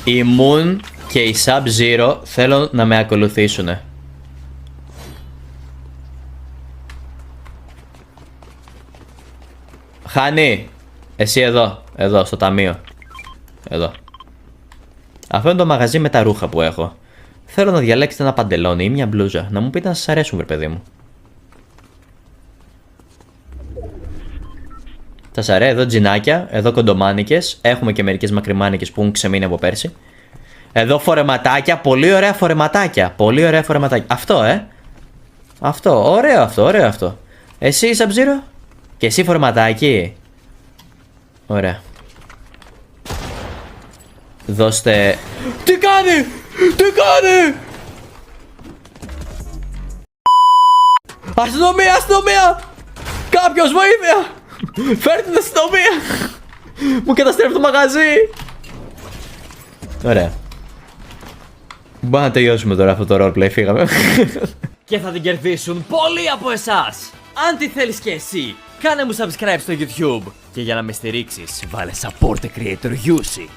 Η Moon και η Sub-Zero θέλω να με ακολουθήσουνε. Χάνει, εσύ εδώ, εδώ στο ταμείο. Εδώ. Αυτό είναι το μαγαζί με τα ρούχα που έχω. Θέλω να διαλέξετε ένα παντελόνι ή μια μπλούζα. Να μου πείτε αν σας αρέσουν, βρε παιδί μου. Σας αρέσει εδώ τζινάκια, εδώ κοντομάνικες. Έχουμε και μερικές μακριμάνικες που έχουν ξεμείνει από πέρσι. Εδώ φορεματάκια, πολύ ωραία φορεματάκια. Πολύ ωραία φορεματάκια. Αυτό, Αυτό, ωραίο αυτό, ωραίο αυτό. Εσύ, Sub-Zero? Και εσύ φορεματάκι. Ωραία. Δώστε... Τι κάνει! Τι κάνει! Αστυνομία, αστυνομία! Κάποιος βοήθεια! Φέρτε την αστυνομία! Μου καταστρέφει το μαγαζί! Ωραία. Μπορούμε να τελειώσουμε τώρα αυτό το roleplay, φύγαμε. Και θα την κερδίσουν πολλοί από εσάς. Αν τη θέλεις και εσύ, κάνε μου subscribe στο YouTube. Και για να με στηρίξεις, βάλε support the creator Yusi.